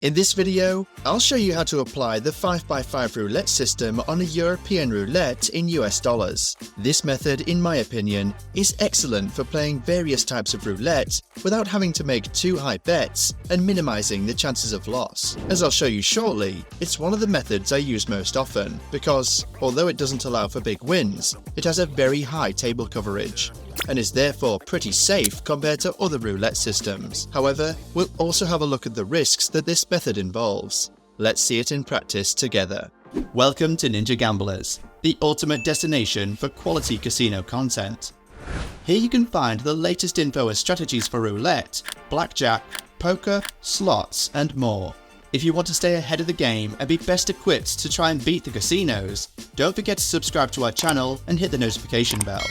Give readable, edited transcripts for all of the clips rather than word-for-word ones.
In this video, I'll show you how to apply the 5x5 roulette system on a European roulette in US dollars. This method, in my opinion, is excellent for playing various types of roulette without having to make too high bets and minimizing the chances of loss. As I'll show you shortly, it's one of the methods I use most often because, although it doesn't allow for big wins, it has a very high table coverage and is therefore pretty safe compared to other roulette systems. However, we'll also have a look at the risks that this method involves. Let's see it in practice together. Welcome to Ninja Gamblers, the ultimate destination for quality casino content. Here you can find the latest info and strategies for roulette, blackjack, poker, slots, and more. If you want to stay ahead of the game and be best equipped to try and beat the casinos, don't forget to subscribe to our channel and hit the notification bell.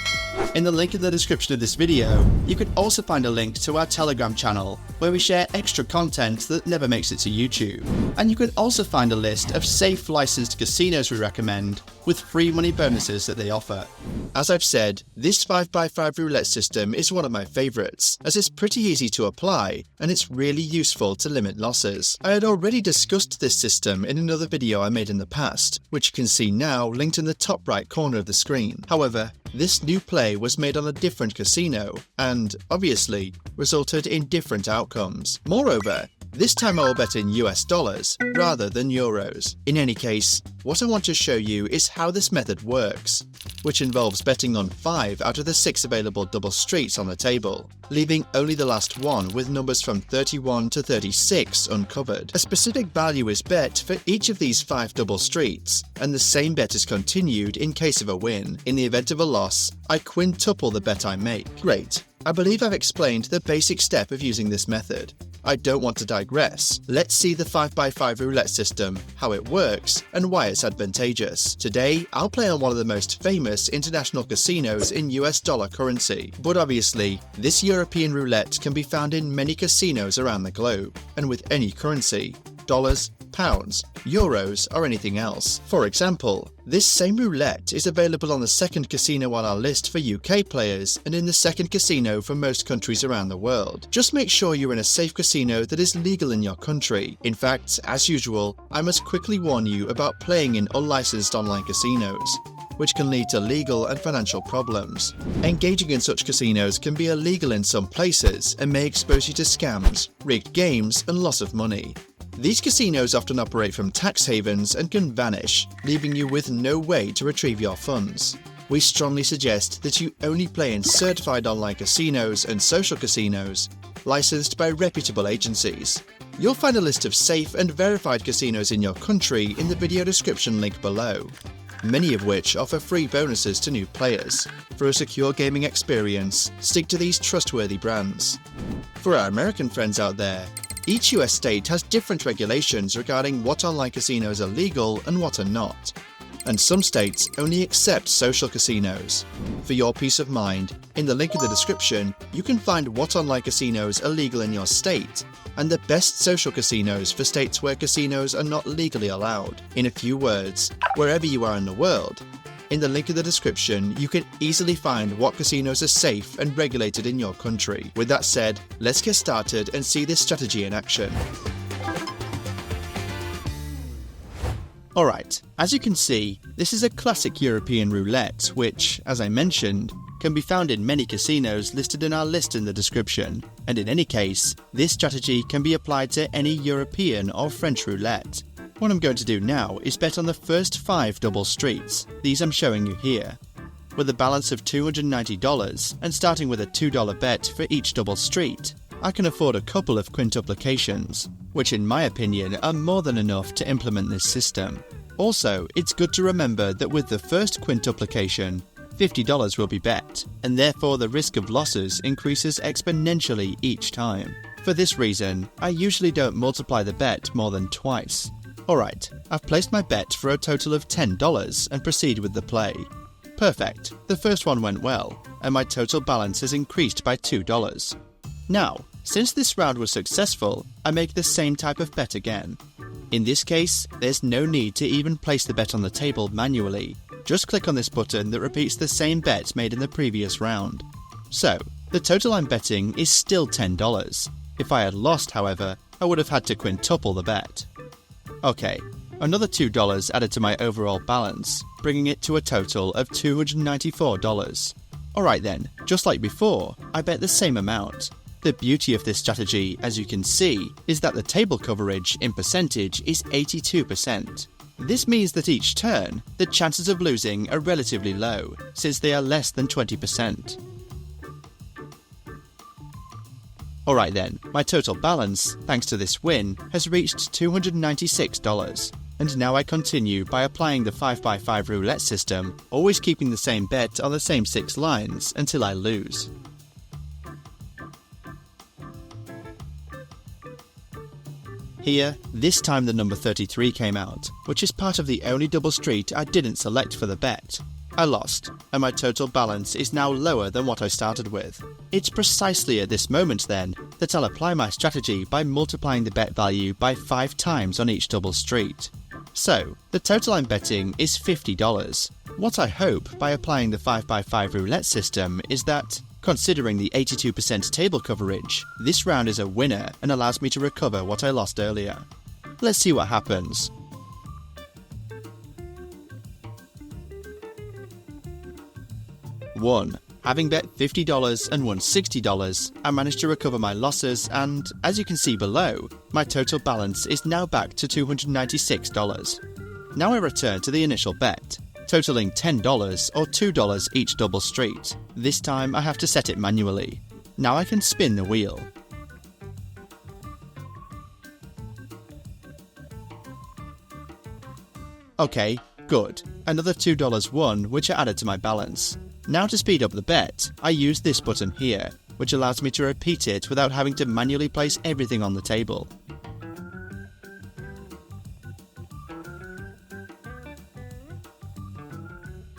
In the link in the description of this video, you can also find a link to our Telegram channel, where we share extra content that never makes it to YouTube. And you can also find a list of safe licensed casinos we recommend, with free money bonuses that they offer. As I've said, this 5x5 roulette system is one of my favourites, as it's pretty easy to apply, and it's really useful to limit losses. I had already discussed this system in another video I made in the past, which you can see now linked in the top right corner of the screen. However, this new play was made on a different casino, and, obviously, resulted in different outcomes. Moreover, this time I will bet in US dollars rather than euros. In any case, what I want to show you is how this method works, which involves betting on 5 out of the 6 available double streets on the table, leaving only the last one with numbers from 31 to 36 uncovered. A specific value is bet for each of these 5 double streets, and the same bet is continued in case of a win. In the event of a loss, I quintuple the bet I make. Great. I believe I've explained the basic step of using this method. I don't want to digress. Let's see the 5x5 roulette system, how it works, and why it's advantageous. Today, I'll play on one of the most famous international casinos in US dollar currency. But obviously, this European roulette can be found in many casinos around the globe, and with any currency: dollars, pounds, euros, or anything else. For example, this same roulette is available on the second casino on our list for UK players and in the second casino for most countries around the world. Just make sure you're in a safe casino that is legal in your country. In fact, as usual, I must quickly warn you about playing in unlicensed online casinos, which can lead to legal and financial problems. Engaging in such casinos can be illegal in some places and may expose you to scams, rigged games, and loss of money. These casinos often operate from tax havens and can vanish, leaving you with no way to retrieve your funds. We strongly suggest that you only play in certified online casinos and social casinos licensed by reputable agencies. You'll find a list of safe and verified casinos in your country in the video description link below, many of which offer free bonuses to new players. For a secure gaming experience, stick to these trustworthy brands. For our American friends out there, each US state has different regulations regarding what online casinos are legal and what are not, and some states only accept social casinos. For your peace of mind, in the link in the description, you can find what online casinos are legal in your state, and the best social casinos for states where casinos are not legally allowed. In a few words, wherever you are in the world, in the link in the description, you can easily find what casinos are safe and regulated in your country. With that said, let's get started and see this strategy in action. Alright, as you can see, this is a classic European roulette which, as I mentioned, can be found in many casinos listed in our list in the description. And in any case, this strategy can be applied to any European or French roulette. What I'm going to do now is bet on the first 5 double streets, these I'm showing you here. With a balance of $290 and starting with a $2 bet for each double street, I can afford a couple of quintuplications, which in my opinion are more than enough to implement this system. Also, it's good to remember that with the first quintuplication, $50 will be bet, and therefore the risk of losses increases exponentially each time. For this reason, I usually don't multiply the bet more than twice. Alright, I've placed my bet for a total of $10 and proceed with the play. Perfect, the first one went well, and my total balance has increased by $2. Now, since this round was successful, I make the same type of bet again. In this case, there's no need to even place the bet on the table manually. Just click on this button that repeats the same bet made in the previous round. So, the total I'm betting is still $10. If I had lost, however, I would have had to quintuple the bet. Okay, another $2 added to my overall balance, bringing it to a total of $294. Alright then, just like before, I bet the same amount. The beauty of this strategy, as you can see, is that the table coverage in percentage is 82%. This means that each turn, the chances of losing are relatively low, since they are less than 20%. Alright then, my total balance, thanks to this win, has reached $296. And now I continue by applying the 5x5 roulette system, always keeping the same bet on the same 6 lines until I lose. Here, this time the number 33 came out, which is part of the only double street I didn't select for the bet. I lost, and my total balance is now lower than what I started with. It's precisely at this moment then that I'll apply my strategy by multiplying the bet value by 5 times on each double street. So, the total I'm betting is $50. What I hope by applying the 5x5 roulette system is that, considering the 82% table coverage, this round is a winner and allows me to recover what I lost earlier. Let's see what happens. Having bet $50 and won $60, I managed to recover my losses and, as you can see below, my total balance is now back to $296. Now I return to the initial bet, totaling $10 or $2 each double street. This time I have to set it manually. Now I can spin the wheel. Okay, good. Another $2 won, which I added to my balance. Now to speed up the bet, I use this button here, which allows me to repeat it without having to manually place everything on the table.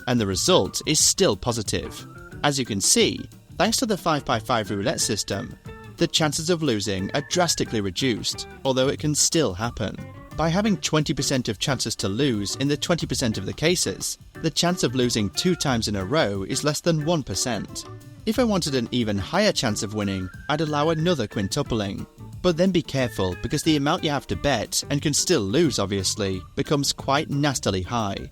And the result is still positive. As you can see, thanks to the 5x5 roulette system, the chances of losing are drastically reduced, although it can still happen. By having 20% of chances to lose in the 20% of the cases, the chance of losing 2 times in a row is less than 1%. If I wanted an even higher chance of winning, I'd allow another quintupling. But then be careful, because the amount you have to bet, and can still lose obviously, becomes quite nastily high.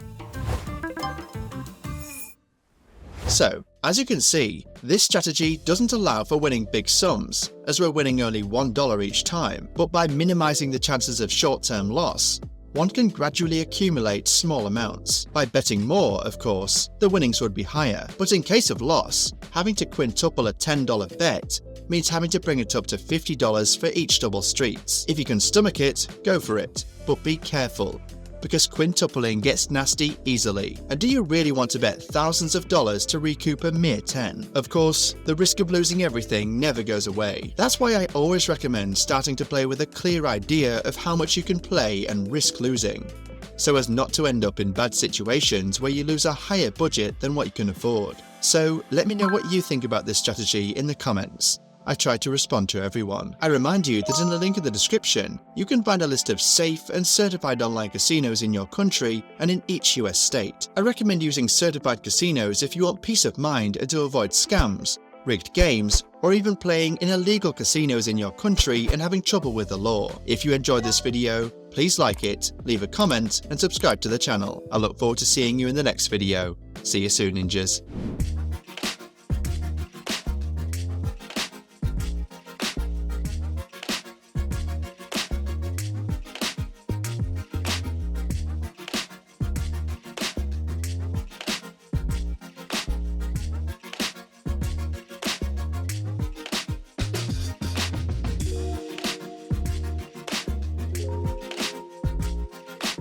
So, as you can see, this strategy doesn't allow for winning big sums, as we're winning only $1 each time, but by minimizing the chances of short-term loss, one can gradually accumulate small amounts. By betting more, of course, the winnings would be higher, but in case of loss, having to quintuple a $10 bet means having to bring it up to $50 for each double streets. If you can stomach it, go for it, but be careful, because quintupling gets nasty easily. And do you really want to bet thousands of dollars to recoup a mere 10? Of course, the risk of losing everything never goes away. That's why I always recommend starting to play with a clear idea of how much you can play and risk losing, so as not to end up in bad situations where you lose a higher budget than what you can afford. So let me know what you think about this strategy in the comments. I try to respond to everyone. I remind you that in the link in the description, you can find a list of safe and certified online casinos in your country and in each US state. I recommend using certified casinos if you want peace of mind and to avoid scams, rigged games, or even playing in illegal casinos in your country and having trouble with the law. If you enjoyed this video, please like it, leave a comment, and subscribe to the channel. I look forward to seeing you in the next video. See you soon, ninjas.